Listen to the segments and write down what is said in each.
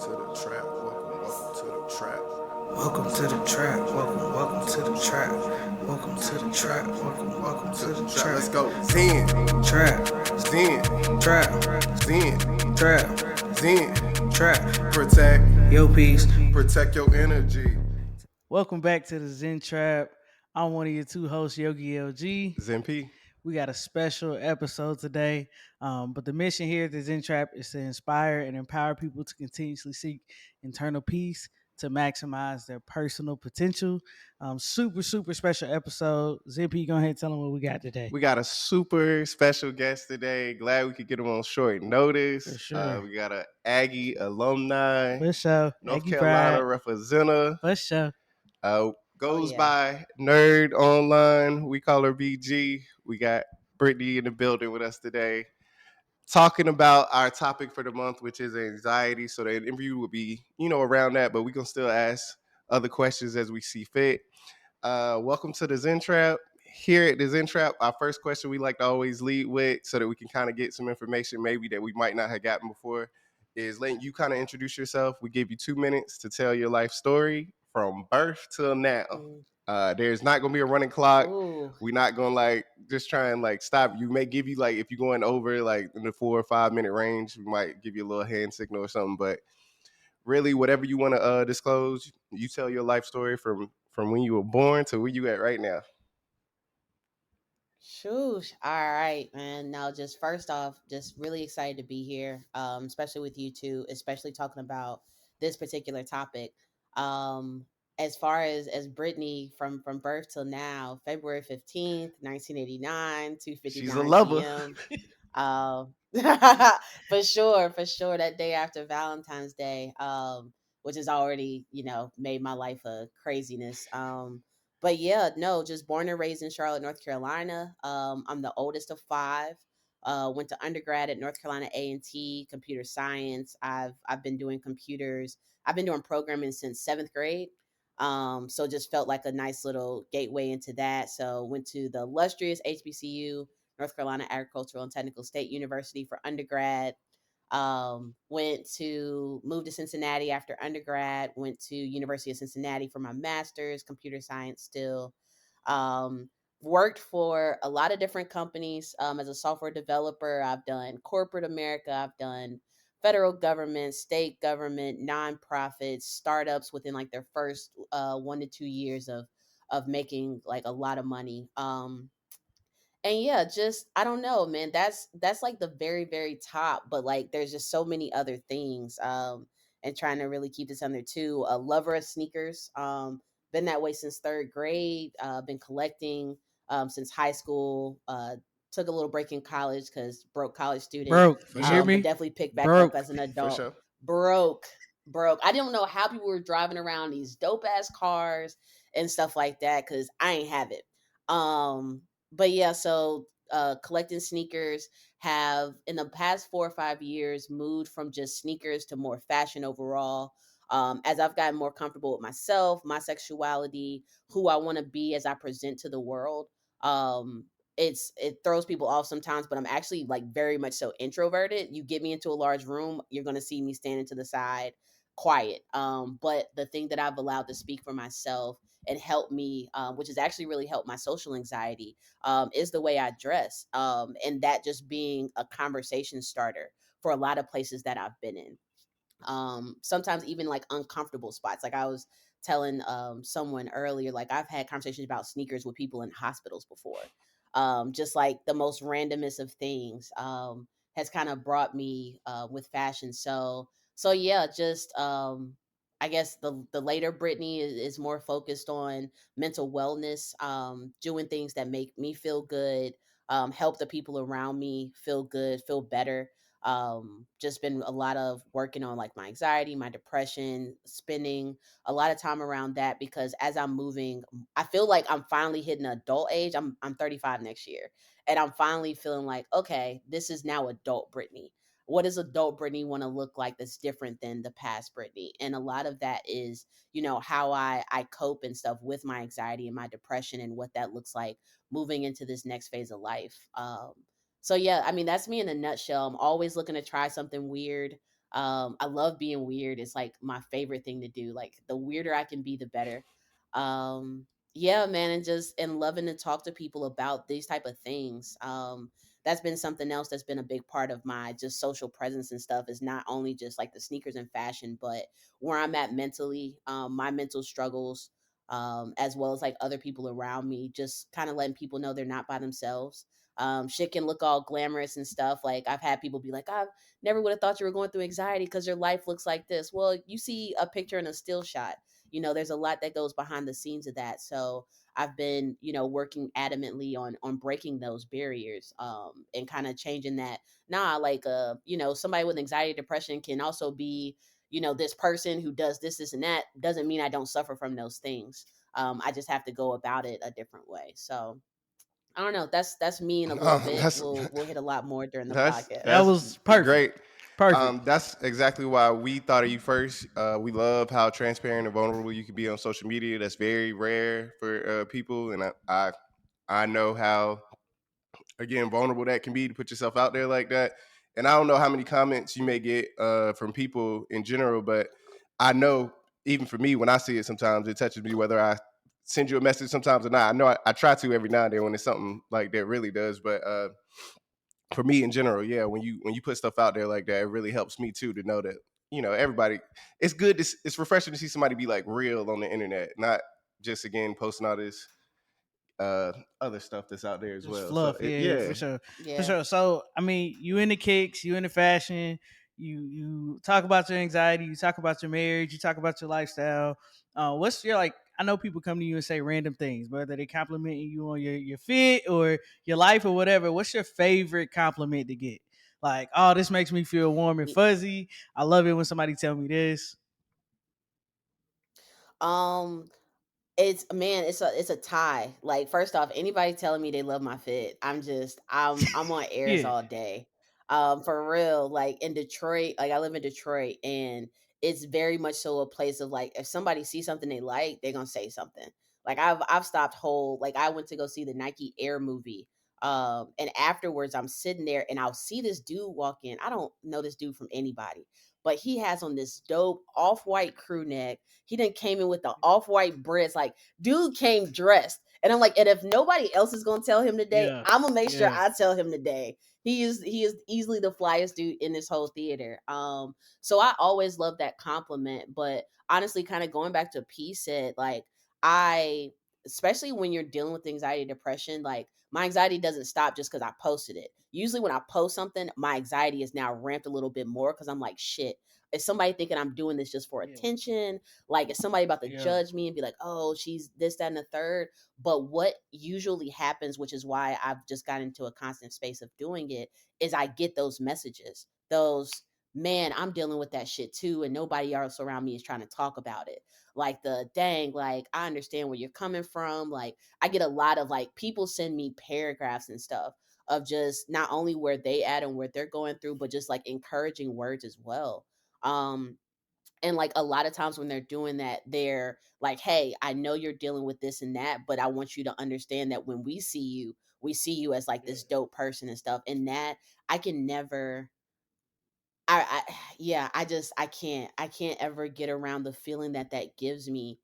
to the trap. Welcome to the trap. Welcome to the trap. Welcome to the trap. Welcome to the trap. Welcome to the trap. Let's go. Zen, Trap, Zen, trap, Zen, trap, Zen. trap. Protect, Yo, peace. protect your energy. Welcome back to the Zen Trap. I'm one of your two hosts, Yogi LG. Zen P. We got a special episode today. But the mission here at the Zen Trap is to inspire and empower people to continuously seek internal peace to maximize their personal potential. Super special episode. Zen P, go ahead and tell them what we got today. We got a super special guest today. Glad we could get him on short notice. For sure. We got a Aggie alumni, For sure. North Aggie Carolina Pride. representative. For sure. Goes yeah. by Nerd Online. We call her BG. We got Brittany in the building with us today, talking about our topic for the month, which is anxiety. So the interview will be, around that, but we can still ask other questions as we see fit. Welcome to the Zen Trap. Here at the Zen Trap, our first question we like to always lead with so that we can kind of get some information maybe that we might not have gotten before is letting you kind of introduce yourself. We give you 2 minutes to tell your life story from birth till now. There's not going to be a running clock. Ooh. We're not going to just try and stop. You may give you if you're going over in the 4 or 5 minute range, we might give you a little hand signal or something, but really whatever you want to disclose, you tell your life story from when you were born to where you at right now. Shoosh. All right, man. Now, just first off, just really excited to be here, especially with you two, especially talking about this particular topic. Um, as far as Brittany from birth till now, February 15th, 1989, She's a 2:59 lover. p.m. Um, for sure, that day after Valentine's Day, which has already, made my life a craziness. But yeah, no, just born and raised in Charlotte, North Carolina. I'm the oldest of five. Went to undergrad at North Carolina A&T, computer science. I've been doing computers. I've been doing programming since seventh grade. So just felt like a nice little gateway into that. So went to the illustrious HBCU, North Carolina Agricultural and Technical State University for undergrad. Moved to Cincinnati after undergrad, went to University of Cincinnati for my master's, computer science still. Um, Worked for a lot of different companies as a software developer. I've done corporate America, I've done federal government, state government, nonprofits, startups within like their first 1 to 2 years of making like a lot of money. And yeah, just I don't know, man. That's like the very top, but like there's just so many other things. And trying to really keep this under two. A lover of sneakers. Been that way since third grade. Been collecting since high school. Took a little break in college because broke college student. Broke. You hear But me? definitely picked back up Broke. as an For adult. sure. Broke. Broke. I didn't know how people were driving around these dope ass cars and stuff like that because I ain't have it. But yeah, so collecting sneakers, have in the past 4 or 5 years moved from just sneakers to more fashion overall. As I've gotten more comfortable with myself, my sexuality, who I want to be as I present to the world. Um, it throws people off sometimes, but I'm actually like very much so introverted. You get me into a large room, you're gonna see me standing to the side, quiet. But the thing that I've allowed to speak for myself and help me, which has actually really helped my social anxiety, is the way I dress. And that just being a conversation starter for a lot of places that I've been in. Sometimes even like uncomfortable spots. Like I was telling someone earlier, like I've had conversations about sneakers with people in hospitals before. Just like the most randomest of things has kind of brought me with fashion. So yeah, just I guess the later Brittany is more focused on mental wellness, doing things that make me feel good, help the people around me feel good, feel better. Just been a lot of working on like my anxiety, my depression, spending a lot of time around that because as I'm moving, I feel like I'm finally hitting adult age. I'm 35 next year, and I'm finally feeling like, okay, this is now adult Brittany. What does adult Brittany want to look like that's different than the past Brittany? And a lot of that is, how I cope and stuff with my anxiety and my depression and what that looks like moving into this next phase of life. So yeah, I mean that's me in a nutshell. I'm always looking to try something weird. I love being weird. It's like my favorite thing to do. Like the weirder I can be, the better. Um, yeah, man, and just and loving to talk to people about these type of things. That's been something else that's been a big part of my just social presence and stuff. Is not only just like the sneakers and fashion, but where I'm at mentally, my mental struggles, as well as like other people around me. Just kind of letting people know they're not by themselves. Shit can look all glamorous and stuff. Like I've had people be like, I've never would have thought you were going through anxiety because your life looks like this. Well, you see a picture in a still shot. There's a lot that goes behind the scenes of that. So I've been, working adamantly on breaking those barriers, and kind of changing that. Nah, like somebody with anxiety, depression can also be, this person who does this, and that. Doesn't mean I don't suffer from those things. I just have to go about it a different way. So I don't know. That's me in a little No, bit. We'll hit a lot more during the That podcast. that's was perfect. great. Perfect. That's exactly why we thought of you first. We love how transparent and vulnerable you can be on social media. That's very rare for people, and I know how, again, vulnerable that can be to put yourself out there like that. And I don't know how many comments you may get from people in general, but I know even for me, when I see it, sometimes it touches me, whether I send you a message sometimes or not. I know I try to every now and then when it's something like that really does, but for me in general, yeah, when you put stuff out there like that, it really helps me too to know that everybody. It's good. It's refreshing to see somebody be like real on the internet, not just again posting all this uh other stuff that's out there as Just well. So fluff, yeah, yeah, for sure, for Yeah. sure. So, I mean, you in the kicks, you in the fashion, you talk about your anxiety, you talk about your marriage, you talk about your lifestyle. What's your like? I know people come to you and say random things, whether they complimenting you on your fit or your life or whatever. What's your favorite compliment to get? Like, oh, this makes me feel warm and Y- fuzzy. I love it when somebody tell me this. Um, it's man, it's a tie. Like first off, anybody telling me they love my fit, I'm on airs Yeah, all day. For real. Like in Detroit, like I live in Detroit, and it's very much so a place of like if somebody sees something they like, they're gonna say something. Like I've stopped whole. Like I went to go see the Nike Air movie. And afterwards I'm sitting there and I'll see this dude walk in. I don't know this dude from anybody, but he has on this dope off-white crew neck. He then came in with the off-white breads. Like, dude came dressed. And I'm like, and if nobody else is gonna tell him today, yeah, I'm gonna make sure yeah. I tell him today. He is easily the flyest dude in this whole theater. So I always love that compliment. But honestly, kind of going back to P said, like, I especially when you're dealing with anxiety, depression, like my anxiety doesn't stop just because I posted it. Usually when I post something, my anxiety is now ramped a little bit more because I'm like, shit, is somebody thinking I'm doing this just for Yeah, attention? Like, is somebody about to yeah, judge me and be like, oh, she's this, that, and the third? But what usually happens, which is why I've just gotten into a constant space of doing it, is I get those messages. Those, man, I'm dealing with that shit too, and nobody else around me is trying to talk about it. Like the dang, like I understand where you're coming from. Like I get a lot of like people send me paragraphs and stuff of just not only where they at and where they're going through, but just like encouraging words as well. Um, and like a lot of times when they're doing that, they're like, hey, I know you're dealing with this and that, but I want you to understand that when we see you as like yeah, this dope person and stuff. And that I can never I yeah, I can't ever get around the feeling that that gives me.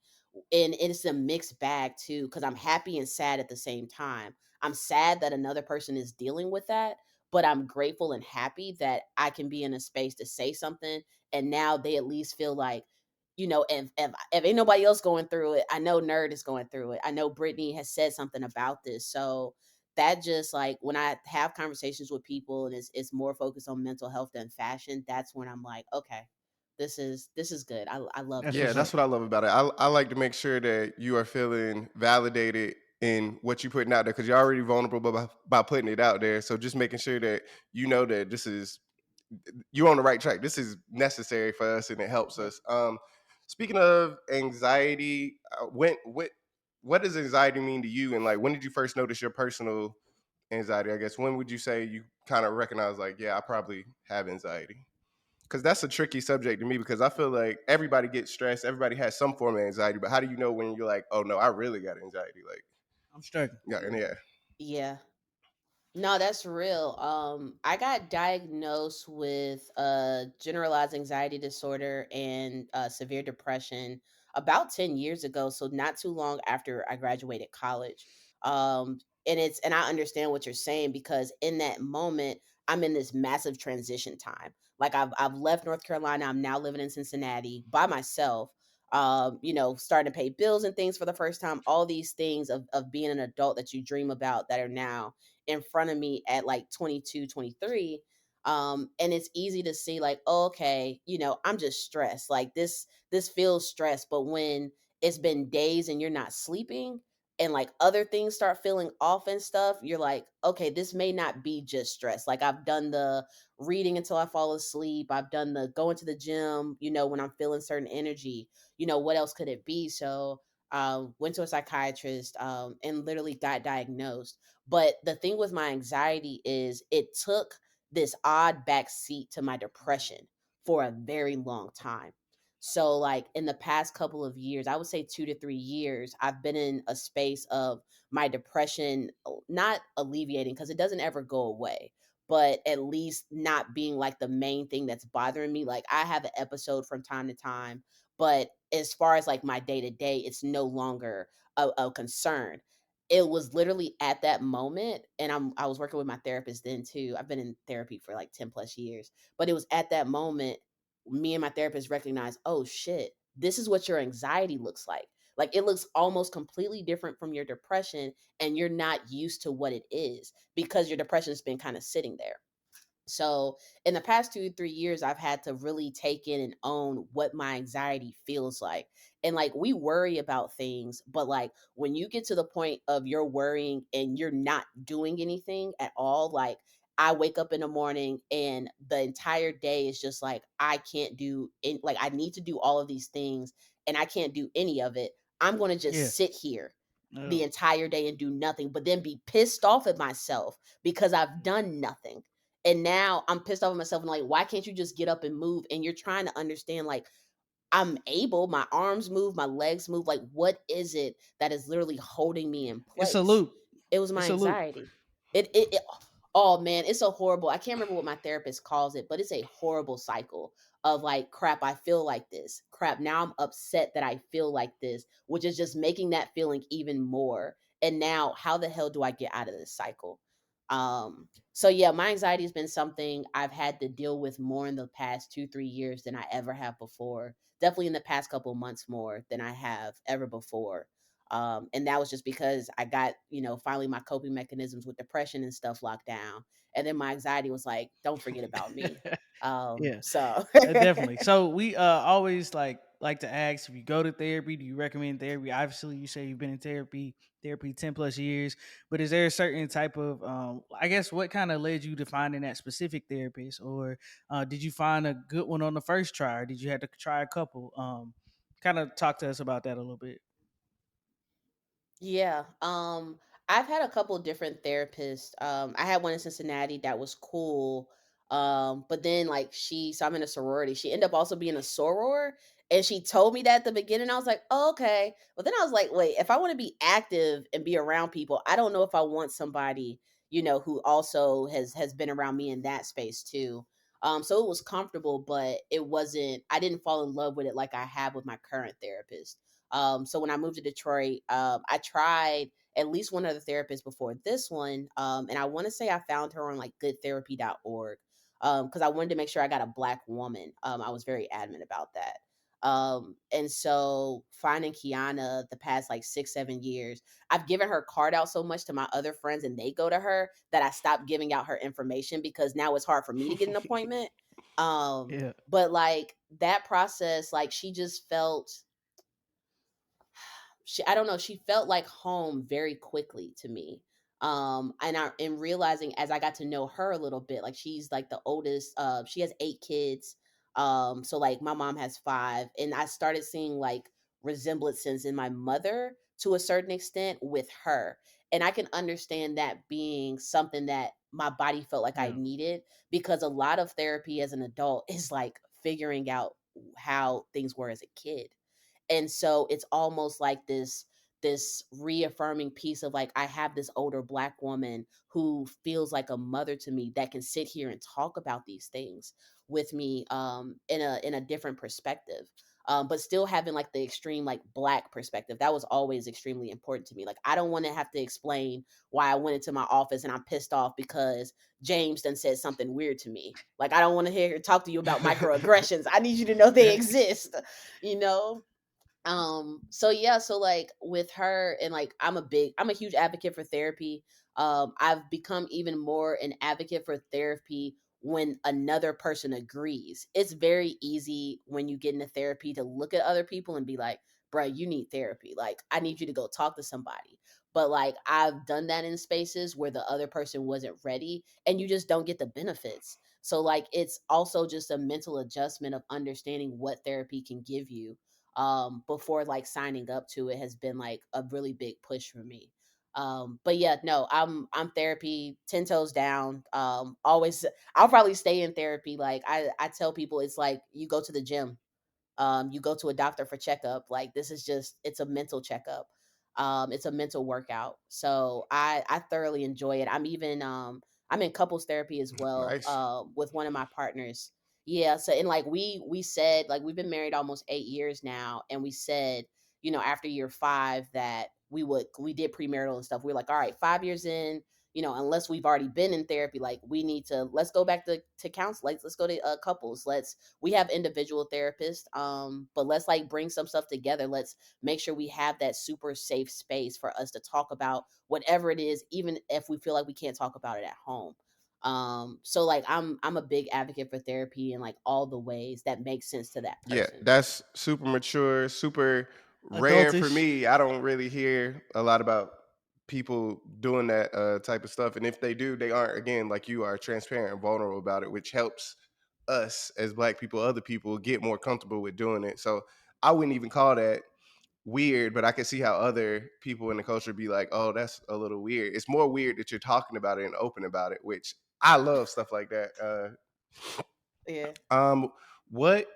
And it's a mixed bag too because I'm happy and sad at the same time. I'm sad that another person is dealing with that, but I'm grateful and happy that I can be in a space to say something, and now they at least feel like, if ain't nobody else going through it, I know Nerd is going through it. I know Brittany has said something about this. So that just like when I have conversations with people and it's more focused on mental health than fashion, that's when I'm like, okay, this is good. I love that's this yeah, what's that's up. what I shit. love about it. I like to make sure that you are feeling validated in what you're putting out there because you're already vulnerable by putting it out there. So just making sure that you know that this is you're on the right track. This is necessary for us and it helps Yeah. us. Speaking of anxiety, what does anxiety mean to you? And like, when did you first notice your personal anxiety? I guess when would you say you kind of recognize like, yeah, I probably have anxiety? Because that's a tricky subject to me because I feel like everybody gets stressed, everybody has some form of anxiety, but how do you know when you're like, oh no, I really got anxiety? Like, I'm struggling. yeah, and yeah, Yeah. No, that's real. I got diagnosed with generalized anxiety disorder and severe depression about 10 years ago, so not too long after I graduated college. And I understand what you're saying because in that moment I'm in this massive transition time. Like I've left North Carolina, I'm now living in Cincinnati by myself. Starting to pay bills and things for the first time, all these things of being an adult that you dream about that are now in front of me at like 22, 23. And it's easy to see like, oh, okay, I'm just stressed, like this feels stressed. But when it's been days and you're not sleeping and like other things start feeling off and stuff, you're like, okay, this may not be just stress. Like I've done the reading until I fall asleep, I've done the going to the gym, when I'm feeling certain energy, what else could it be? So went to a psychiatrist, and literally got diagnosed. But the thing with my anxiety is it took this odd back seat to my depression for a very long time. So, like in the past couple of years, I would say 2 to 3 years, I've been in a space of my depression not alleviating because it doesn't ever go away, but at least not being like the main thing that's bothering me. Like I have an episode from time to time, but as far as like my day to day, it's no longer a concern. It was literally at that moment, and I was working with my therapist then too. I've been in therapy for like 10 plus years, but it was at that moment me and my therapist recognized, oh shit, this is what your anxiety looks like. Like it looks almost completely different from your depression, and you're not used to what it is because your depression's been kind of sitting there. So in the past 2 3 years, I've had to really take in and own what my anxiety feels like. And like we worry about things, but like when you get to the point of you're worrying and you're not doing anything at all, like I wake up in the morning and the entire day is just like I can't do it. Like I need to do all of these things and I can't do any of it. I'm going to Yeah. just sit here the No. entire day and do nothing, but then be pissed off at myself because I've done nothing. And now I'm pissed off at myself and like, why can't you just get up and move? And you're trying to understand, like, I'm able, my arms move, my legs move. Like, what is it that is literally holding me in It's a place? loop. It was my It's a loop. anxiety. It oh man, it's a horrible, I can't remember what my therapist calls it, but it's a horrible cycle of like, crap, I feel like this. Crap, now I'm upset that I feel like this, which is just making that feeling even more. And now, how the hell do I get out of this cycle? So yeah, my anxiety has been something I've had to deal with more in the past 2 3 years than I ever have before. Definitely in the past couple months more than I have ever before. And that was just because I got, finally my coping mechanisms with depression and stuff locked down. And then my anxiety was like, don't forget about me. Yeah. So Definitely. So we always like to ask, if you go to therapy, do you recommend therapy? Obviously, you say you've been in therapy 10 plus years, but is there a certain type of I guess what kind of led you to finding that specific therapist, or did you find a good one on the first try, or did you have to try a couple? Kind of talk to us about that a little bit. yeah. I've had a couple different therapists. I had one in Cincinnati that was cool. But then like so I'm in a sorority. She ended up also being a soror. And she told me that at the beginning. I was like, oh, okay. But then I was like, wait, if I want to be active and be around people, I don't know if I want somebody, who also has been around me in that space too. So it was comfortable, but it wasn't, I didn't fall in love with it like I have with my current therapist. So when I moved to Detroit, I tried at least one other therapist before this one. And I want to say I found her on like goodtherapy.org, because I wanted to make sure I got a black woman. I was very adamant about that. And so finding Kiana the past like 6 7 years, I've given her card out so much to my other friends and they go to her that I stopped giving out her information because now it's hard for me to get an appointment. Yeah. But like that process, like she just felt, I don't know, she felt like home very quickly to me. And realizing as I got to know her a little bit, like she's like the oldest, she has 8 kids. So like my mom has 5, and I started seeing like resemblances in my mother to a certain extent with her. And I can understand that being something that my body felt like I Yeah. needed, because a lot of therapy as an adult is like figuring out how things were as a kid. And so it's almost like this reaffirming piece of like I have this older black woman who feels like a mother to me that can sit here and talk about these things with me in a different perspective. But still having like the extreme like black perspective that was always extremely important to me. Like I don't want to have to explain why I went into my office and I'm pissed off because James done said something weird to me. Like I don't want to hear talk to you about microaggressions. I need you to know they exist. You know, so yeah, so like with her and like I'm a huge advocate for therapy. I've become even more an advocate for therapy when another person agrees. It's very easy when you get into therapy to look at other people and be like, bruh, you need therapy, like I need you to go talk to somebody. But like I've done that in spaces where the other person wasn't ready and you just don't get the benefits. So like it's also just a mental adjustment of understanding what therapy can give you before like signing up to it has been like a really big push for me. But yeah, no, I'm therapy 10 toes down. Always I'll probably stay in therapy. Like I tell people it's like you go to the gym, you go to a doctor for checkup. Like this is just it's a mental checkup. It's a mental workout. So I thoroughly enjoy it. I'm in couples therapy as well, Nice. with one of my partners. Yeah, so and like we said like we've been married almost 8 years now, and we said, you know, after year five that we did premarital and stuff. We are like, all right, 5 years in, you know, unless we've already been in therapy, like we need to let's go back to counsel. Like, let's go to couples. We have individual therapists, but let's like bring some stuff together. Let's make sure we have that super safe space for us to talk about whatever it is, even if we feel like we can't talk about it at home. So like I'm a big advocate for therapy and like all the ways that make sense to that Yeah, person. that's super mature, super rare for Adultish. me. I don't really hear a lot about people doing that type of stuff, and if they do, they aren't, again, like you are, transparent and vulnerable about it, which helps us as Black people, other people, get more comfortable with doing it. So I wouldn't even call that weird, but I can see how other people in the culture be like, "Oh, that's a little weird." It's more weird that you're talking about it and open about it, which I love stuff like that. Yeah. What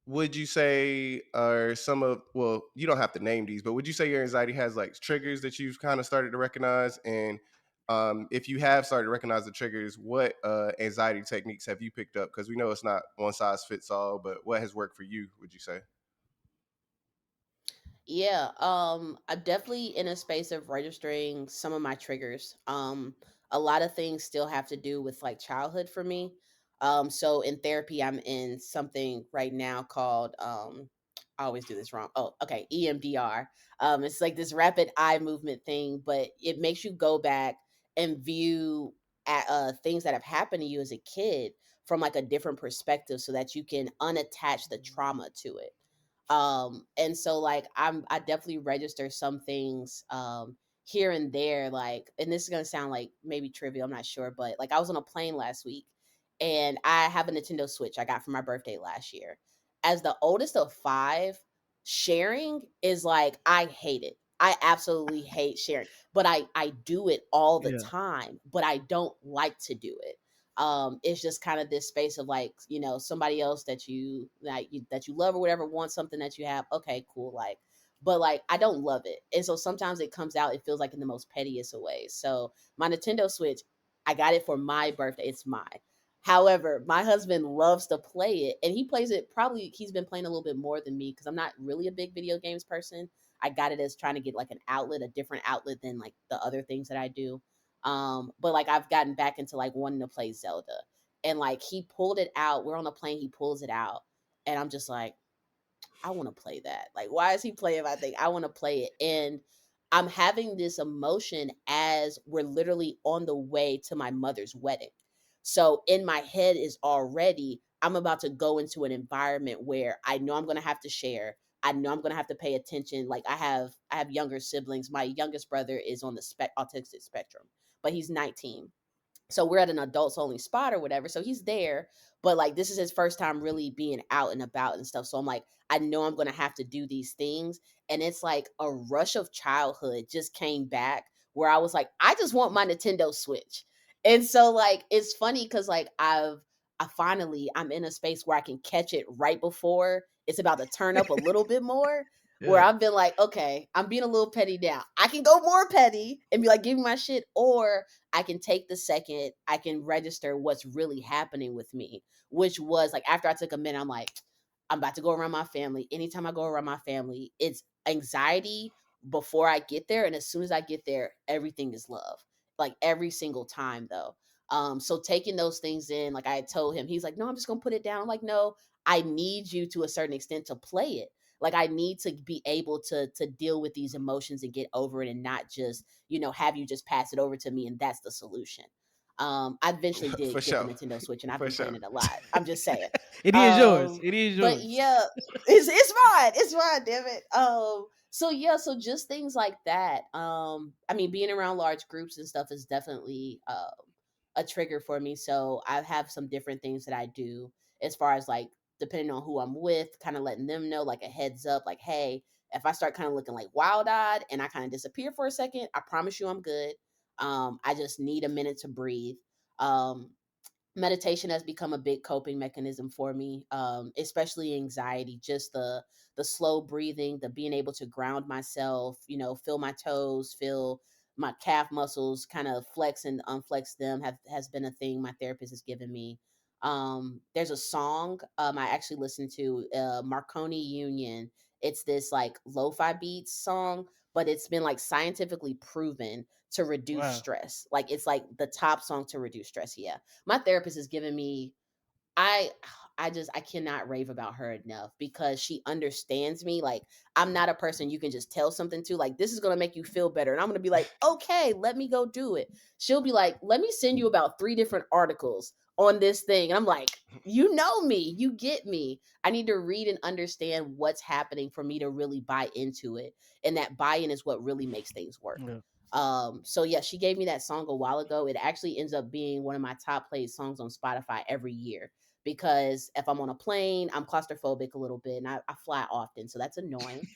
would you say are some of, well, you don't have to name these, but would you say your anxiety has like triggers that you've kind of started to recognize? And if you have started to recognize the triggers, what anxiety techniques have you picked up? Because we know it's not one size fits all, but what has worked for you, would you say? Yeah, I'm definitely in a space of registering some of my triggers. A lot of things still have to do with like childhood for me. So in therapy, I'm in something right now called I always do this wrong. Oh, okay, EMDR. It's like this rapid eye movement thing, but it makes you go back and view at things that have happened to you as a kid from like a different perspective, so that you can unattach the trauma to it. And so like I definitely register some things here and there, like, and this is gonna sound like maybe trivial, I'm not sure, but like I was on a plane last week and I have a Nintendo Switch I got for my birthday last year. As the oldest of five, sharing is like I hate it. I absolutely hate sharing, but I do it all the Yeah. time, but I don't like to do it. It's just kind of this space of like, you know, somebody else that you like that you love or whatever wants something that you have. Okay, cool. Like, but like I don't love it, and so sometimes it comes out, it feels like in the most pettiest of ways. So my Nintendo Switch, I got it for my birthday, it's mine. However, my husband loves to play it, and he plays it, probably he's been playing a little bit more than me because I'm not really a big video games person. I got it as trying to get like an outlet, a different outlet than like the other things that I do. But like I've gotten back into like wanting to play Zelda. And like he pulled it out. We're on a plane, he pulls it out. And I'm just like, I want to play that. Like, why is he playing my thing? I want to play it. And I'm having this emotion as we're literally on the way to my mother's wedding. So in my head is already, I'm about to go into an environment where I know I'm going to have to share. I know I'm going to have to pay attention. Like I have younger siblings. My youngest brother is on the autistic spectrum, but he's 19, so we're at an adults only spot or whatever, so he's there, but like this is his first time really being out and about and stuff, so I'm like, I know I'm gonna have to do these things. And it's like a rush of childhood just came back where I was like, I just want my Nintendo Switch. And so like it's funny because like I'm in a space where I can catch it right before it's about to turn up a little bit more. where Yeah. I've been like, okay, I'm being a little petty now. I can go more petty and be like, give me my shit, or I can take the second, I can register what's really happening with me, which was like after I took a minute, I'm like, I'm about to go around my family. Anytime I go around my family, it's anxiety before I get there. And as soon as I get there, everything is love. Like every single time though. So taking those things in, like I had told him, he's like, no, I'm just gonna put it down. I'm like, no, I need you to a certain extent to play it. Like I need to be able to deal with these emotions and get over it and not just, have you just pass it over to me and that's the solution. I eventually For did get the sure. Nintendo Switch and I've For been sure. playing it a lot. I'm just saying. It is yours. It is But yours. yeah, it's fine. It's fine, damn it. So yeah, so just things like that. I mean, being around large groups and stuff is definitely a trigger for me. So I have some different things that I do as far as like depending on who I'm with, kind of letting them know like a heads up, like, hey, if I start kind of looking like wild eyed and I kind of disappear for a second, I promise you I'm good. I just need a minute to breathe. Um, Meditation has become a big coping mechanism for me, especially anxiety. Just the slow breathing, the being able to ground myself, feel my toes, feel my calf muscles kind of flex and unflex them has been a thing my therapist has given me. There's a song I actually listened to, Marconi Union. It's this like lo-fi beats song, but it's been like scientifically proven to reduce Wow. stress. Like it's like the top song to reduce stress. Yeah, my therapist has given me, I I cannot rave about her enough because she understands me. Like I'm not a person you can just tell something to, like this is going to make you feel better and I'm going to be like, "Okay, let me go do it." She'll be like, "Let me send you about 3 different articles on this thing." And I'm like, "You know me. You get me. I need to read and understand what's happening for me to really buy into it." And that buy-in is what really makes things work. Yeah. So yeah, she gave me that song a while ago. It actually ends up being one of my top played songs on Spotify every year because if I'm on a plane, I'm claustrophobic a little bit and I fly often, so that's annoying.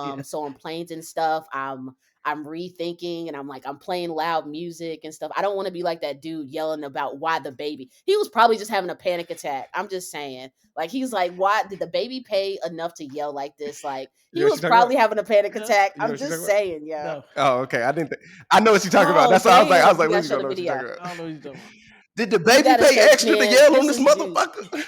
Yeah. So on planes and stuff, I'm rethinking and I'm playing loud music and stuff. I don't want to be like that dude yelling about why the baby. He was probably just having a panic attack. I'm just saying. Like he's like, why did the baby pay enough to yell like this? Like You he know what you was talking about? probably having a panic Yeah. attack. You know I'm what you just talking about? saying, yeah. No. Oh, okay. I didn't. I know what you're talking about. Oh That's why I was damn! You like, gotta Lucy show don't the know what you're talking video. about. I don't know what you're talking about. Did the You baby gotta pay show, extra to man. yell on This this is dude. motherfucker?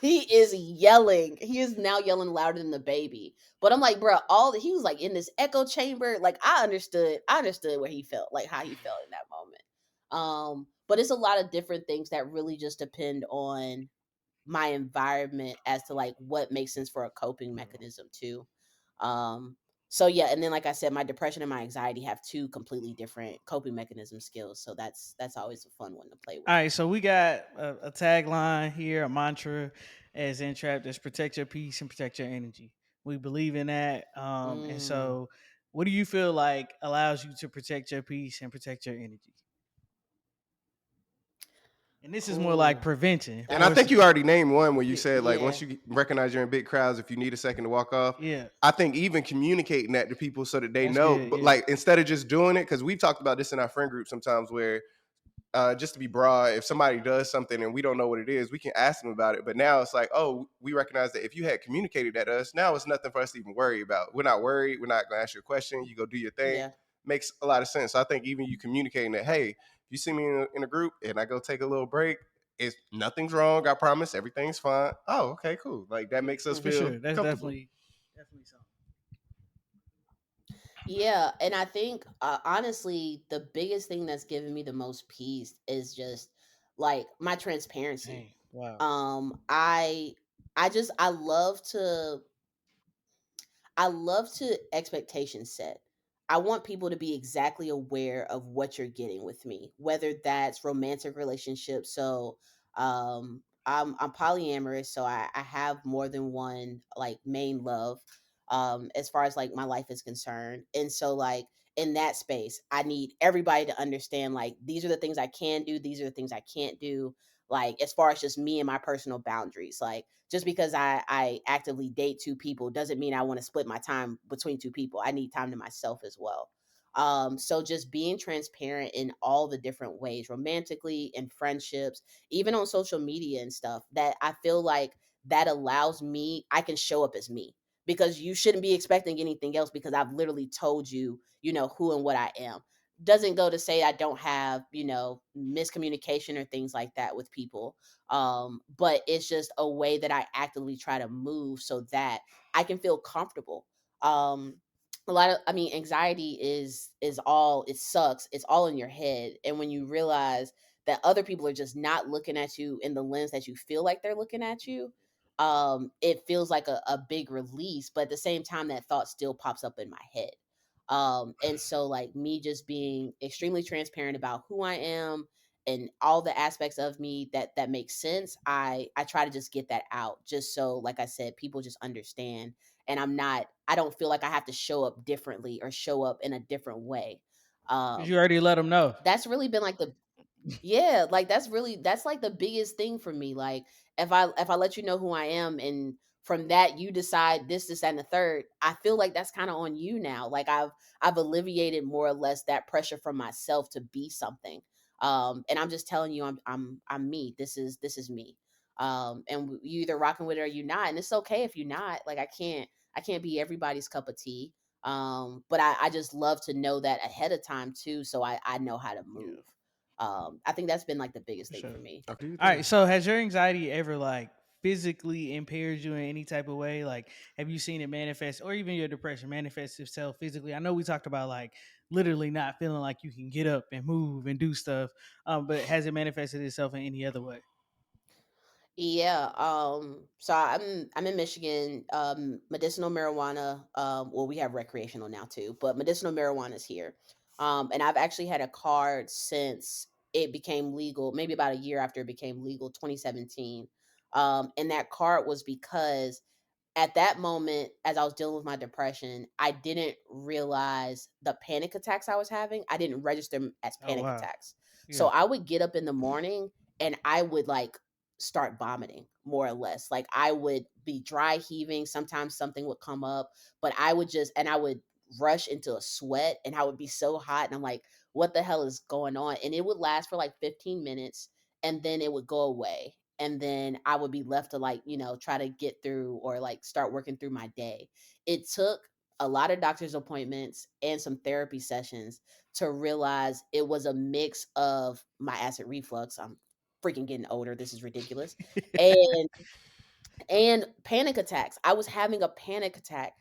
He is yelling. He is now yelling louder than the baby. But I'm like, bro, he was like in this echo chamber. Like I understood. I understood what he felt, like how he felt in that moment. But it's a lot of different things that really just depend on my environment as to like what makes sense for a coping mechanism too. Um, so yeah, and then like I said, my depression and my anxiety have two completely different coping mechanism skills. So that's always a fun one to play All with. right, so we got a tagline here, a mantra as Zen Trap that's protect your peace and protect your energy. We believe in that. And Mm. so what do you feel like allows you to protect your peace and protect your energy? And this is more like Ooh, prevention. And I that's think you already named one where you said like yeah, once you recognize you're in big crowds, if you need a second to walk off. Yeah, I think even communicating that to people so that they that's know, good. but Yeah. like instead of just doing it, because we've talked about this in our friend group sometimes where just to be broad, if somebody does something and we don't know what it is, we can ask them about it. But now it's like, oh, we recognize that if you had communicated that to us, now it's nothing for us to even worry about. We're not worried. We're not going to ask you a question. You go do your thing. yeah. Makes a lot of sense. So I think even you communicating that, hey, if you see me in a group and I go take a little break, it's nothing's wrong. I promise everything's fine. Oh, okay, cool. Like that Yeah, makes us for Hmm. feel sure. That's comfortable. definitely something. Yeah, and I think honestly, the biggest thing that's given me the most peace is just like my transparency. Dang. Wow. I love to expectation set. I want people to be exactly aware of what you're getting with me, whether that's romantic relationships. So, I'm polyamorous, so I have more than one like main love. As far as like my life is concerned, and so like in that space, I need everybody to understand like these are the things I can do, these are the things I can't do. Like as far as just me and my personal boundaries, like just because I actively date two people doesn't mean I want to split my time between two people. I need time to myself as well. So just being transparent in all the different ways, romantically, in friendships, even on social media and stuff, that I feel like that allows me, I can show up as me. because you shouldn't be expecting anything else because I've literally told you, who and what I am. Doesn't go to say I don't have, miscommunication or things like that with people. But it's just a way that I actively try to move so that I can feel comfortable. Um, a lot of, I mean, anxiety is all, it sucks. It's all in your head. And when you realize that other people are just not looking at you in the lens that you feel like they're looking at you, it feels like a big release, but at the same time that thought still pops up in my head. And so like me just being extremely transparent about who I am and all the aspects of me that makes sense, I try to just get that out, just so, like I said, people just understand, and I don't feel like I have to show up differently or show up in a different way. Because um you already let them know. that's really been like the yeah, like that's like the biggest thing for me. Like if I let you know who I am, and from that you decide this, and the third, I feel like that's kind of on you now. Like I've alleviated more or less that pressure from myself to be something. And I'm just telling you, I'm me. This is me. And you either rocking with it or you not, and it's okay if you're not. Like I can't be everybody's cup of tea. But I just love to know that ahead of time too, so I know how to Yeah, move. I think that's been like the biggest for thing for sure. me. Okay, do you All right. think? So, has your anxiety ever like physically impaired you in any type of way? Like, have you seen it manifest, or even your depression manifest itself physically? I know we talked about like literally not feeling like you can get up and move and do stuff, but has it manifested itself in any other way? Yeah. So I'm in Michigan. Medicinal marijuana. Well, we have recreational now too, but medicinal marijuana is here. And I've actually had a card since it became legal, maybe about a year after it became legal, 2017. And that card was because at that moment, as I was dealing with my depression, I didn't realize the panic attacks I was having. I didn't register them as Oh panic wow. attacks. So Yeah. I would get up in the morning and I would like start vomiting, more or less. Like I would be dry heaving. Sometimes something would come up, but I would rush into a sweat and I would be so hot. And I'm like, what the hell is going on? And it would last for like 15 minutes and then it would go away, and then I would be left to like, try to get through or like start working through my day. It took a lot of doctor's appointments and some therapy sessions to realize it was a mix of my acid reflux. I'm freaking getting older. This is ridiculous. And panic attacks. I was having a panic attack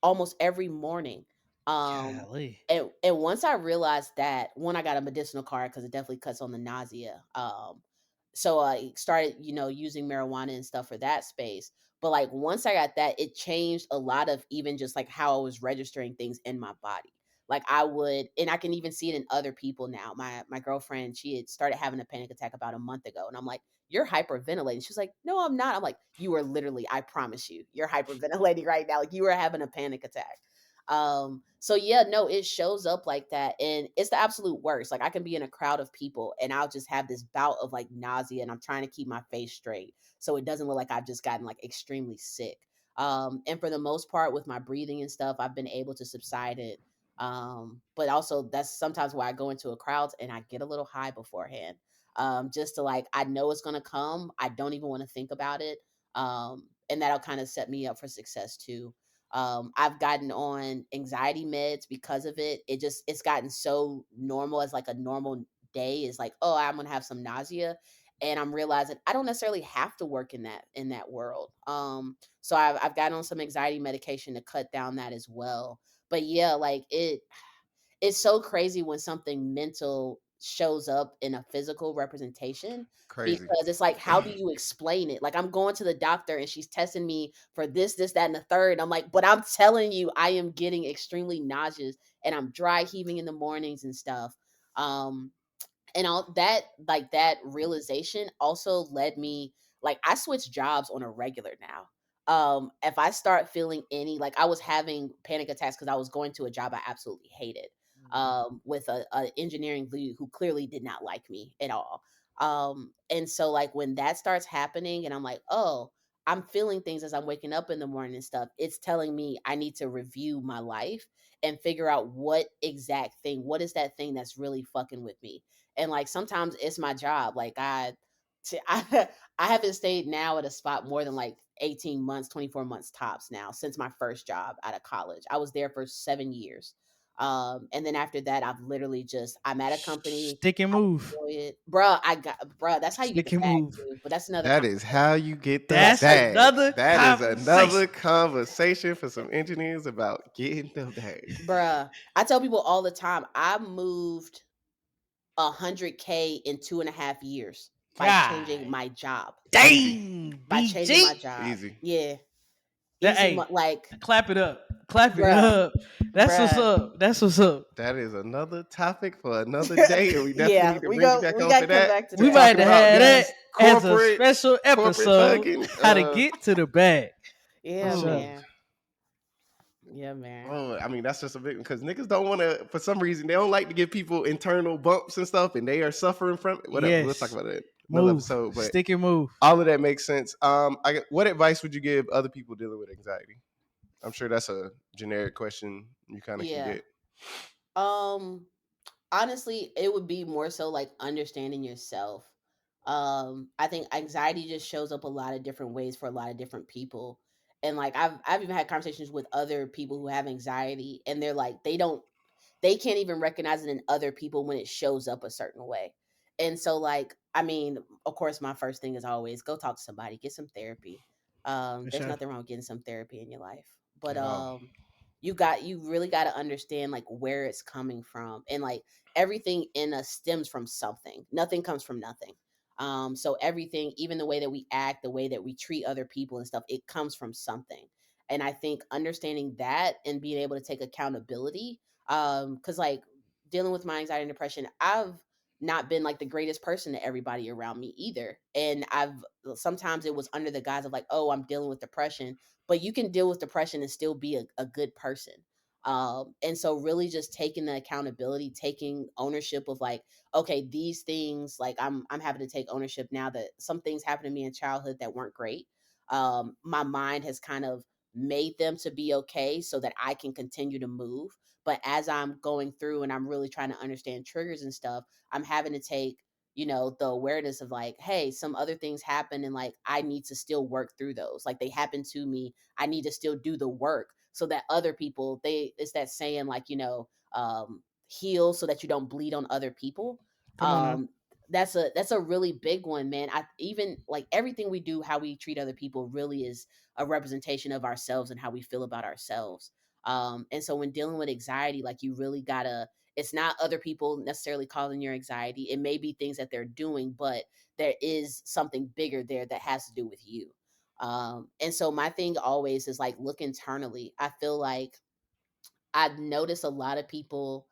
almost every morning. Um Golly. and once I realized that, one, I got a medicinal card because it definitely cuts on the nausea. So I started, using marijuana and stuff for that space. But like once I got that, it changed a lot of even just like how I was registering things in my body. Like I would, and I can even see it in other people now. My girlfriend, she had started having a panic attack about a month ago, and I'm like, you're hyperventilating. She's like, no, I'm not. I'm like, you are literally, I promise you, you're hyperventilating right now. Like you are having a panic attack. So yeah, no, it shows up like that. And it's the absolute worst. Like I can be in a crowd of people and I'll just have this bout of like nausea and I'm trying to keep my face straight so it doesn't look like I've just gotten like extremely sick. And for the most part with my breathing and stuff, I've been able to subside it. But also that's sometimes why I go into a crowd and I get a little high beforehand, just to like, I know it's gonna come. I don't even want to think about it. And that'll kind of set me up for success too. I've gotten on anxiety meds because of it. It's gotten so normal as like a normal day is like, oh, I'm gonna have some nausea. And I'm realizing I don't necessarily have to work in that world. So I've gotten on some anxiety medication to cut down that as well. But yeah, like it's so crazy when something mental shows up in a physical representation, Crazy. because it's like, how do you explain it? Like I'm going to the doctor and she's testing me for this, that, and the third. I'm like, but I'm telling you, I am getting extremely nauseous and I'm dry heaving in the mornings and stuff. Um, and all that, like that realization also led me, like I switch jobs on a regular now. If I start feeling any, like I was having panic attacks because I was going to a job I absolutely hated, with a engineering lead who clearly did not like me at all. And so like when that starts happening and I'm like, oh, I'm feeling things as I'm waking up in the morning and stuff, it's telling me I need to review my life and figure out what is that thing that's really fucking with me. And like sometimes it's my job. Like I I haven't stayed now at a spot more than like 18 months, 24 months tops now since my first job out of college. I was there for 7 years. And then after that, I've literally just, I'm at a company. Stick and I move. enjoy it. Bruh, that's how you get the Stick and bag move. too. But that's another That is how conversation. you get the That's bag. another That is another conversation. conversation for some engineers about getting the bag. Bruh, I tell people all the time, I moved 100K in 2.5 years by changing God my job. Easy. dang, By changing my BG. job. Easy. Yeah. That Easy, hey, like, clap it up. Clap it bruh, up. That's what's bruh. up. That's what's up. That is another topic for another day, and we definitely Yeah, need to bring you back we on for gotta come that. back to We that. might Talking have about had that these as a special corporate episode. thugging. How to get to the bag. For Yeah, sure. man. Yeah, man. Oh, I mean, that's just a big because niggas don't want to, for some reason, they don't like to give people internal bumps and stuff, and they are suffering from it. Whatever. We'll talk Yes. about it another Move. episode. But Stick and move. all of that makes sense. What advice would you give other people dealing with anxiety? I'm sure that's a generic question you kind of can Yeah. get. Um Honestly, it would be more so like understanding yourself. I think anxiety just shows up a lot of different ways for a lot of different people. And like I've even had conversations with other people who have anxiety and they're like they can't even recognize it in other people when it shows up a certain way. And so like, I mean, of course my first thing is always go talk to somebody, get some therapy. For There's sure. nothing wrong with getting some therapy in your life. But At all. you really got to understand like where it's coming from, and like everything in us stems from something. Nothing comes from nothing. So everything, even the way that we act, the way that we treat other people and stuff, it comes from something. And I think understanding that and being able to take accountability, because like dealing with my anxiety and depression, I've not been like the greatest person to everybody around me either. And I've sometimes it was under the guise of like, oh, I'm dealing with depression, but you can deal with depression and still be a good person. And so really just taking the accountability, taking ownership of like, okay, these things, like I'm having to take ownership now that some things happened to me in childhood that weren't great. My mind has kind of made them to be okay so that I can continue to move. But as I'm going through and I'm really trying to understand triggers and stuff, I'm having to take, the awareness of like, hey, some other things happen and like I need to still work through those. Like they happen to me. I need to still do the work so that other people, it's that saying like, heal so that you don't bleed on other people. Come on now. That's a really big one, man. I even like everything we do, how we treat other people really is a representation of ourselves and how we feel about ourselves. And so when dealing with anxiety, like you really gotta, it's not other people necessarily causing your anxiety. It may be things that they're doing, but there is something bigger there that has to do with you. And so my thing always is like look internally. I feel like I've noticed a lot of people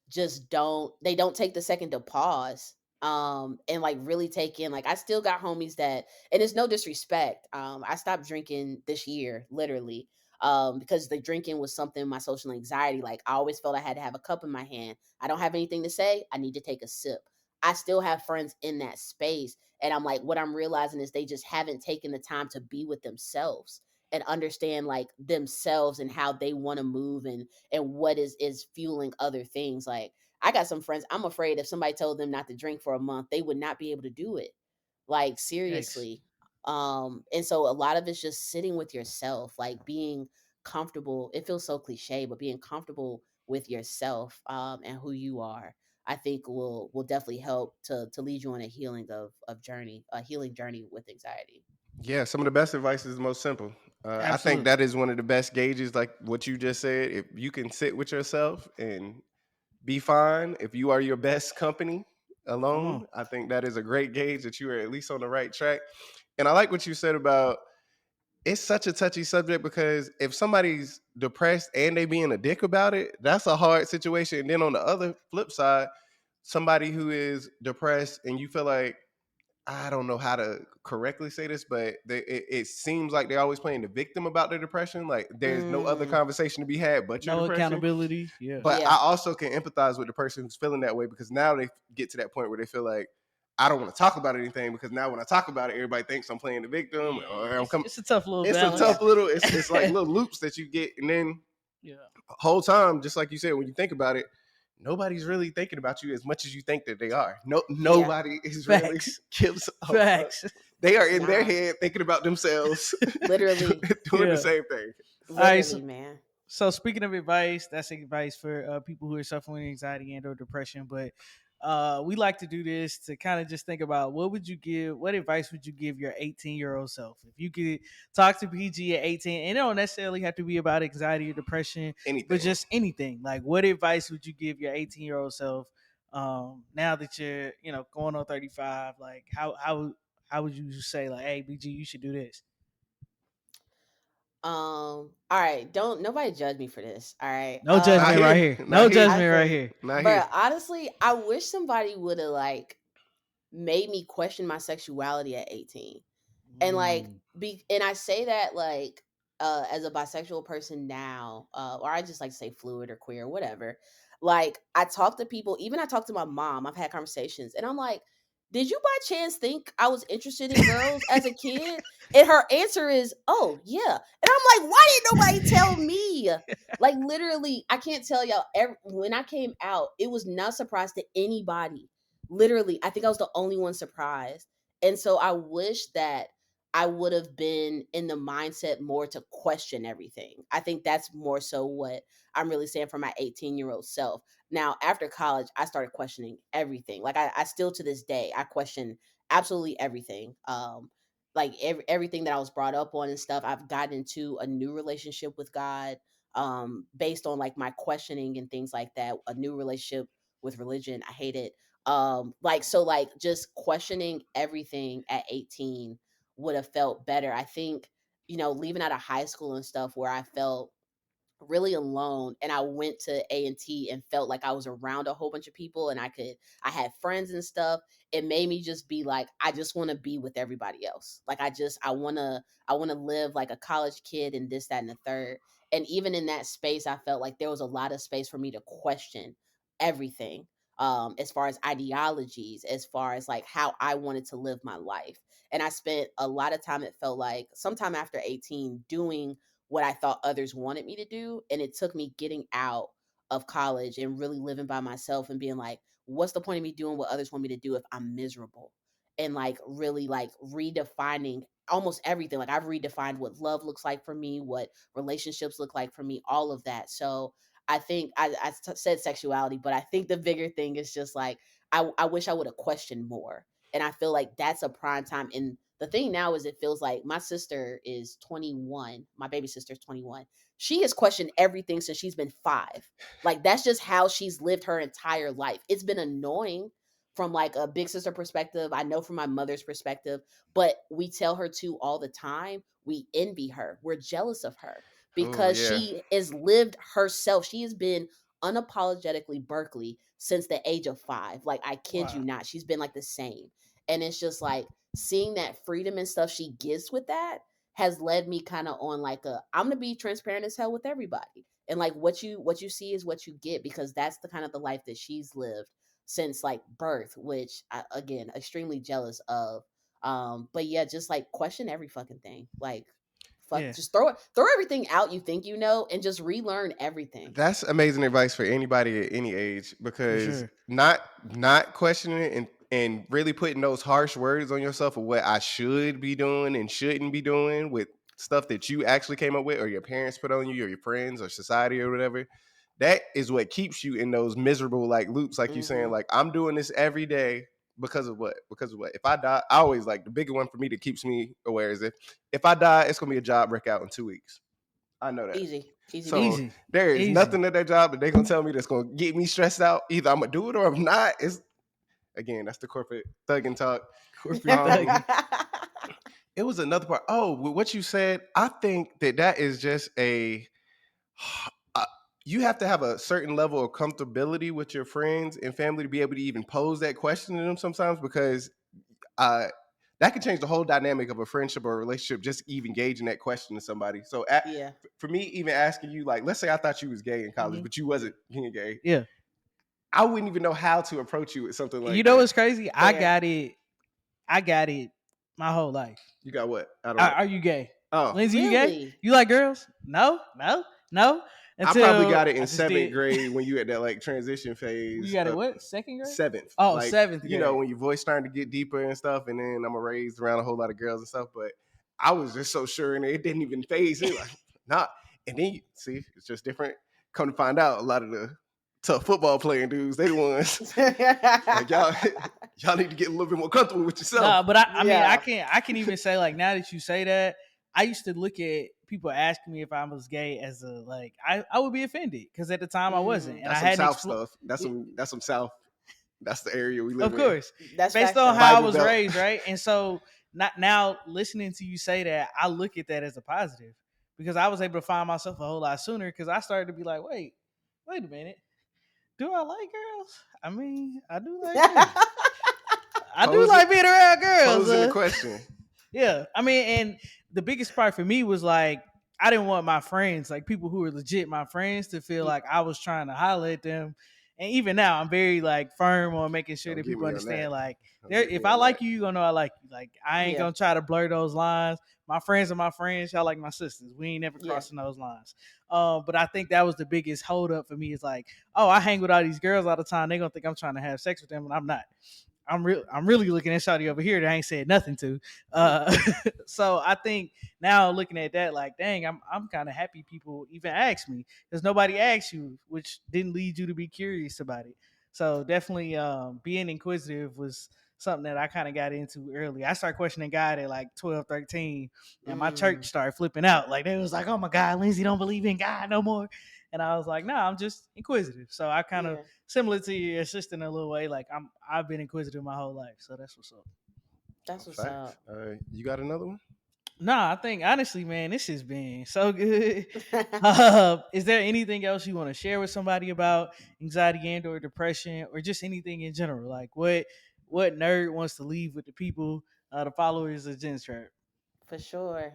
just don't take the second to pause and like really take in, like I still got homies that, and it's no disrespect, I stopped drinking this year literally, because the drinking was something, my social anxiety, like I always felt I had to have a cup in my hand. I don't have anything to say, I need to take a sip. I still have friends in that space, and I'm like, what I'm realizing is they just haven't taken the time to be with themselves and understand like themselves and how they want to move, and what is fueling other things. Like I got some friends, I'm afraid if somebody told them not to drink for a month, they would not be able to do it. Like Yikes. seriously. And so a lot of it's just sitting with yourself, like being comfortable. It feels so cliche, but being comfortable with yourself, and who you are, I think will definitely help to lead you on a healing journey with anxiety. Yeah, some of the best advice is the most simple. I think Absolutely. that is one of the best gauges, like what you just said. If you can sit with yourself and be fine, if you are your best company Come on. alone, I think that is a great gauge that you are at least on the right track. And I like what you said about it's such a touchy subject because if somebody's depressed and they being a dick about it, that's a hard situation. And then on the other flip side, somebody who is depressed and you feel like I don't know how to correctly say this, but it seems like they're always playing the victim about their depression. Like there's no other Mm, conversation to be had but your No depression. accountability. Yeah. But yeah. I also can empathize with the person who's feeling that way because now they get to that point where they feel like I don't want to talk about anything because now when I talk about it, everybody thinks I'm playing the victim Yeah. or I'm It's coming. it's a tough little It's a balance. Yeah. tough little. It's like little loops that you get, and then Yeah. whole time, just like you said, when you think about it, nobody's really thinking about you as much as you think that they are. No, Yeah. nobody is really Facts. gives a fuck. Facts. They are in their Nah, head thinking about themselves, literally, doing the Yeah. same thing. All right. So, literally, man. so speaking of advice, that's advice for people who are suffering anxiety and or depression. But we like to do this to kind of just think about what advice would you give your 18-year-old self? If you could talk to PG at 18, and it don't necessarily have to be about anxiety or depression, but Anything. just anything. Like, what advice would you give your 18-year-old self now that you're, going on 35? Like, how would you say, like, hey, BG, you should do this? All right, don't nobody judge me for this. All right. No Not judgment right here. here. Not No here. I judgment right here. Not here. but honestly, I wish somebody would have like made me question my sexuality at 18. And like Mm. and I say that like as a bisexual person now, or I just like to say fluid or queer, whatever. Like I talk to people, even I talk to my mom, I've had conversations, and I'm like, did you by chance think I was interested in girls as a kid? And her answer is, oh yeah. And I'm like, why didn't nobody tell me? Like literally, I can't tell y'all. When I came out, it was not a surprise to anybody. Literally, I think I was the only one surprised. And so I wish that I would have been in the mindset more to question everything. I think that's more so what I'm really saying for my 18-year-old self. Now, after college, I started questioning everything. Like I still to this day, I question absolutely everything. Like everything that I was brought up on and stuff. I've gotten into a new relationship with God, based on like my questioning and things like that. A new relationship with religion. I hate it. Like so like just questioning everything at 18 would have felt better. I think, leaving out of high school and stuff where I felt really alone, and I went to A&T and felt like I was around a whole bunch of people, and I had friends and stuff. It made me just be like, I just want to be with everybody else. Like I want to live like a college kid and this, that, and the third. And even in that space, I felt like there was a lot of space for me to question everything, as far as ideologies, as far as like how I wanted to live my life. And I spent a lot of time, it felt like sometime after 18, doing what I thought others wanted me to do. And it took me getting out of college and really living by myself and being like, what's the point of me doing what others want me to do if I'm miserable? And like really like redefining almost everything. Like I've redefined what love looks like for me, what relationships look like for me, all of that. So I think said sexuality, but I think the bigger thing is just like, I wish I would have questioned more. And I feel like that's a prime time. And the thing now is, it feels like my sister is 21. My baby sister is 21. She has questioned everything since she's been 5. Like that's just how she's lived her entire life. It's been annoying from like a big sister perspective. I know from my mother's perspective, but we tell her to all the time. We envy her. We're jealous of her Oh because yeah. she has lived herself. She has been unapologetically Berkeley since the age of 5. Like I kid Wow. you not. She's been like the same. And it's just like seeing that freedom and stuff she gets with that has led me kind of on like I'm gonna be transparent as hell with everybody. And like what you see is what you get, because that's the kind of the life that she's lived since like birth, which I, again, extremely jealous of. But yeah, just like question every fucking thing. Like fuck, Yeah, just throw everything out you think you know and just relearn everything. That's amazing advice for anybody at any age, for because sure. not questioning it and really putting those harsh words on yourself of what I should be doing and shouldn't be doing with stuff that you actually came up with or your parents put on you or your friends or society or whatever. That is what keeps you in those miserable like loops, like you saying, Hmm. like I'm doing this every day because of what? Because of what? If I die, I always like the bigger one for me that keeps me aware is if I die, it's gonna be a job breakout in 2 weeks. I know that. Easy, easy So peasy. Easy, there is easy. nothing at that job that they're gonna tell me that's gonna get me stressed out. Either I'm gonna do it or I'm not. It's again, that's the corporate thugging talk. Corporate Um, thugging. it was another part. Oh, with what you said, I think that is just uh, you have to have a certain level of comfortability with your friends and family to be able to even pose that question to them sometimes, because uh, that can change the whole dynamic of a friendship or a relationship. Just even gauging that question to somebody. So Yeah. for me, even asking you, like, let's say I thought you was gay in college, Hmm. but you wasn't being gay, Yeah. I wouldn't even know how to approach you with something You like know that. what's crazy? I Fair. got it. I got it my whole life. You got what? I don't Are, know. are you gay? Oh, Lindsay, you gay? Really? You like girls? No, no, no. I probably until got it I in just seventh did. grade when you at that like transition You phase. got it what? Second grade? Seventh, Oh, like seventh you know grade. when your voice starting to get deeper and stuff, and then I'm raised around a whole lot of girls and stuff. But I was just so sure, and it didn't even phase me. Like, nah. And then you see, it's just different. Come to find out, a lot of the tough football playing dudes, they the ones like y'all. Y'all need to get a little bit more comfortable with yourself. No, but I mean, Yeah. I can even say like now that you say that, I used to look at people asking me if I was gay as a like I would be offended because at the time I wasn't, and That's I some hadn't South explored. stuff. That's some South. That's the area we live Of in. course, That's based facts on though. how I Bible was Belt. raised, right? And so not now listening to you say that, I look at that as a positive because I was able to find myself a whole lot sooner because I started to be like, wait a minute, do I like girls? I mean, I do like girls. I do Pose it. like being around girls. Posing the question. Yeah, I mean, and the biggest part for me was like I didn't want my friends, like people who were legit my friends, to feel Yeah. like I was trying to holler at them. And even now, I'm very like firm on making sure Don't that get people me on that. understand. Like, Don't there, get if me I on that. like you, you gonna know I like you. Like, I ain't Yeah. gonna try to blur those lines. My friends are my friends. Y'all like my sisters. We ain't never Yeah. crossing those lines. But I think that was the biggest hold up for me. Is like, oh, I hang with all these girls all the time. They gonna think I'm trying to have sex with them, and I'm not. I'm really looking at Shawty over here that I ain't said nothing to. So I think now looking at that, like, dang, I'm kind of happy people even ask me because nobody asked you, which didn't lead you to be curious about it. So definitely, being inquisitive was something that I kind of got into early. I started questioning God at like 12, 13, and my church Mm, started flipping out. Like they was like, "Oh my God, Lindsay don't believe in God no more," and I was like, "No, I'm just inquisitive." So I kind of yeah. similar to your sister in a little way. Like I've been inquisitive my whole life, so that's what's up. That's what's Facts. up. You got another one? Nah, I think honestly, man, this has been so good. Is there anything else you want to share with somebody about anxiety and or depression, or just anything in general? Like what nerd wants to leave with the people, the followers of Zen Trap? For sure.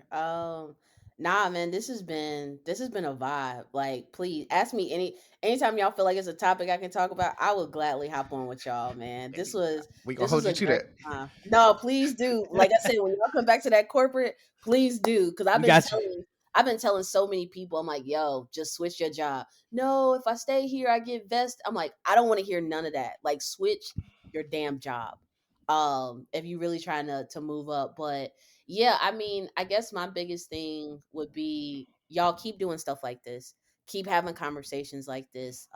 Nah, man, this has been a vibe. Like, please ask me anytime y'all feel like it's a topic I can talk about. I would gladly hop on with y'all, man. This Hey, was we gonna this was hold you a to great that. time. No, please do. Like I said, when y'all come back to that corporate, please do, because We got you. I've been telling so many people. I'm like, yo, just switch your job. No, if I stay here, I get vest. I'm like, I don't want to hear none of that. Like, switch your damn job. If you really trying to move up, but yeah, I mean, I guess my biggest thing would be y'all keep doing stuff like this. Keep having conversations like this.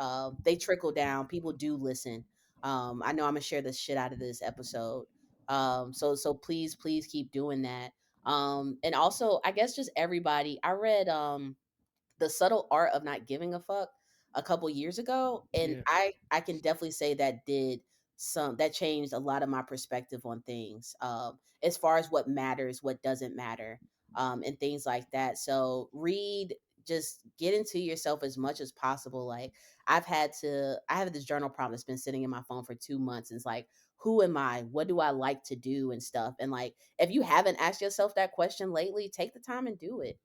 They trickle down. People do listen. I know I'm gonna share the shit out of this episode. So please keep doing that. And also, I guess just everybody. I read The Subtle Art of Not Giving a Fuck a couple years ago, and Yeah. I can definitely say that changed a lot of my perspective on things, as far as what matters, what doesn't matter, and things like that. So read, just get into yourself as much as possible. Like, I have this journal prompt that's been sitting in my phone for 2 months, and it's like, who am I, what do I like to do and stuff. And like, if you haven't asked yourself that question lately, take the time and do it,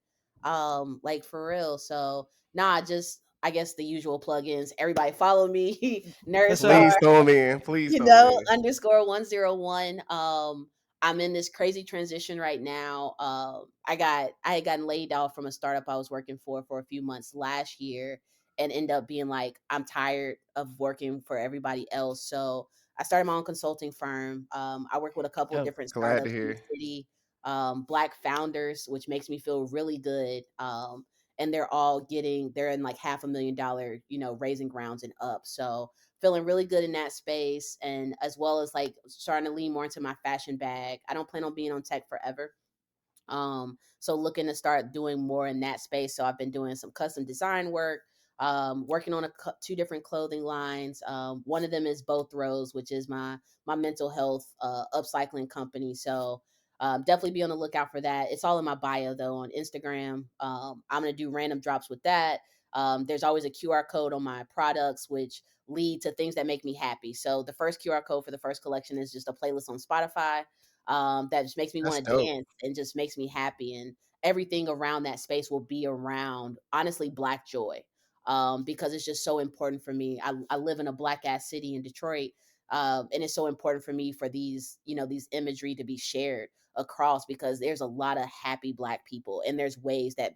like, for real. So nah, just, I guess, the usual plugins. Everybody follow me, For Nerd Star, sure. Please throw them in. Please you throw them know, in. _101. I'm in this crazy transition right now. I had gotten laid off from a startup I was working for a few months last year, and end up being like, I'm tired of working for everybody else. So I started my own consulting firm. I work with a couple of Dope. different Glad to startups in the hear. city, black founders, which makes me feel really good. And they're in like $500,000, raising grounds and up. So feeling really good in that space, and as well as like starting to lean more into my fashion bag. I don't plan on being on tech forever. So looking to start doing more in that space. So I've been doing some custom design work, working on two different clothing lines. One of them is Both Rows, which is my mental health upcycling company. So definitely be on the lookout for that. It's all in my bio though on Instagram. I'm gonna do random drops with that. There's always a QR code on my products, which lead to things that make me happy. So the first QR code for the first collection is just a playlist on Spotify, that just makes me That's want to dope. dance and just makes me happy. And everything around that space will be around, honestly, Black joy, because it's just so important for me. I live in a Black ass city in Detroit. And it's so important for me for these imagery to be shared across, because there's a lot of happy Black people, and there's ways that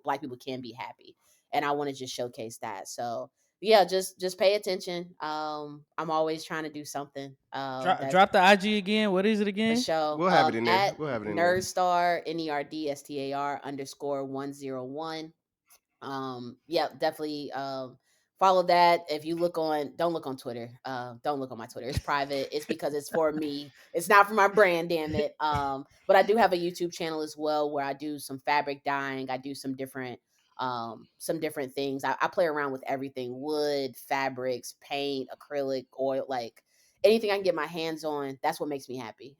Black people can be happy. and I want to just showcase that. So yeah, just pay attention. I'm always trying to do something. That's Drop the IG again. What is it for again? show. We'll have it in there. At We'll have it in there. Nerdstar NERDSTAR underscore 101. Yeah, definitely follow that. If you look on, don't look on Twitter. Don't look on my Twitter. It's private. It's because it's for me. It's not for my brand, damn it. But I do have a YouTube channel as well where I do some fabric dyeing. I do some different things. I play around with everything: wood, fabrics, paint, acrylic, oil, like anything I can get my hands on. That's what makes me happy.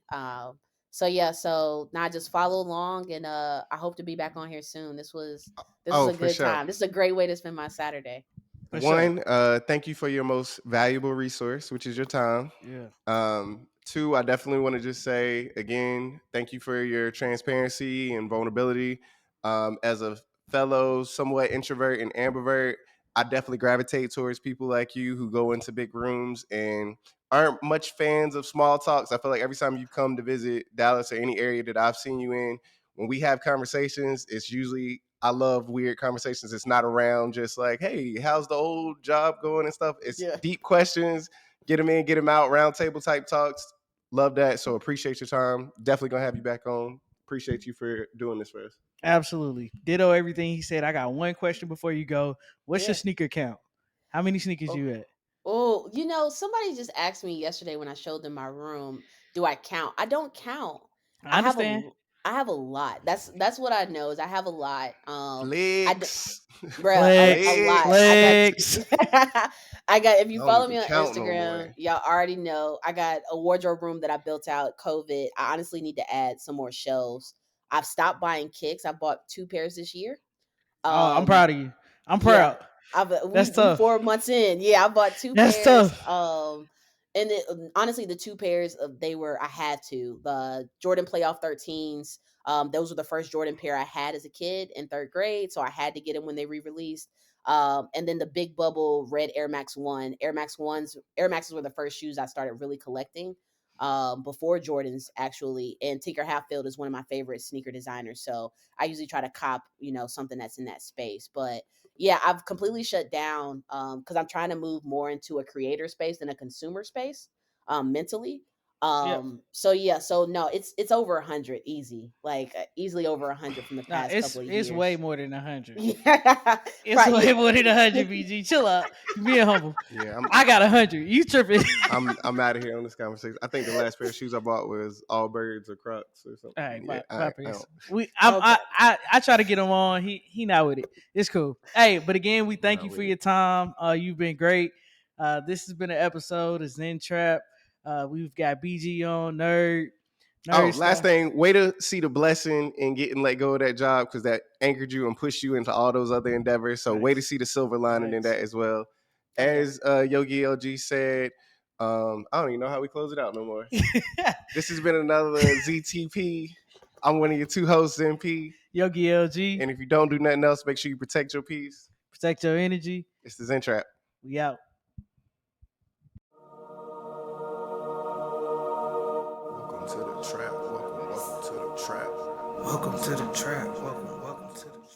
So yeah, so now I just follow along, and I hope to be back on here soon. This was Oh, a for good sure. time. This is a great way to spend my Saturday. For sure. One, thank you for your most valuable resource, which is your time. Yeah. Two, I definitely want to just say again, thank you for your transparency and vulnerability. As a fellow, somewhat introvert and ambivert, I definitely gravitate towards people like you who go into big rooms and aren't much fans of small talks. I feel like every time you come to visit Dallas or any area that I've seen you in, when we have conversations, it's usually I love weird conversations. It's not around just like, hey, how's the old job going and stuff. It's Yeah. deep questions, get them in, get them out, round table type talks. Love that. So appreciate your time. Definitely gonna have you back on. Appreciate you for doing this for us. Absolutely. Ditto everything he said. I got one question before you go. What's your Yeah. sneaker count? How many sneakers Oh, you at? oh, somebody just asked me yesterday when I showed them my room, do I count? I don't count. I I have understand. a I have a lot. That's what I know is I have a lot. I d- Flex. Bruh, a Flex. lot. Flex. I got Flex. I got if I you don't follow me even on count no Instagram, more. y'all already know I got a wardrobe room that I built out COVID. I honestly need to add some more shelves. I've stopped buying kicks. I bought 2 pairs this year. Oh, I'm Um proud of you. I'm yeah, proud. I've That's we tough. 4 months in. Yeah, I bought two That's pairs. tough. And honestly, the 2 pairs they were I had to the Jordan Playoff 13s. Those were the first Jordan pair I had as a kid in third grade, so I had to get them when they re-released. And then the Big Bubble Red Air Max One, Air Maxes were the first shoes I started really collecting. Before Jordans actually, and Tinker Hatfield is one of my favorite sneaker designers. So I usually try to cop, something that's in that space. But yeah, I've completely shut down because I'm trying to move more into a creator space than a consumer space mentally. Yep. So yeah, so no, it's over 100 easy, like easily over 100 from the Nah, past it's couple of it's way years. more than 100. Yeah, It's way yeah, more than 100. BG, chill out. You being humble. Yeah, I got 100. You tripping? I'm out of here on this conversation. I think the last pair of shoes I bought was all birds or Crocs or something. All right, Yeah, bye, I Prince. don't. okay, I try to get him on. He not with it. It's cool. Hey, but again, we I'm thank not you for with your it. time. You've been great. This has been an episode of Zen Trap. We've got BG on Oh, nerd last stuff. thing, way to see the blessing in getting let go of that job because that anchored you and pushed you into all those other endeavors. So, way to Facts. see the silver lining in Facts. that as well. oh yeah, As Yogi LG said, I don't even know how we close it out no more. This has been another ZTP. I'm one of your two hosts, MP. Yogi LG, And if you don't do nothing else, make sure you protect your peace. protect your energy. It's the Zen Trap. We out. Welcome to the trap. Welcome to the trap. Welcome to the trap. Welcome to the trap.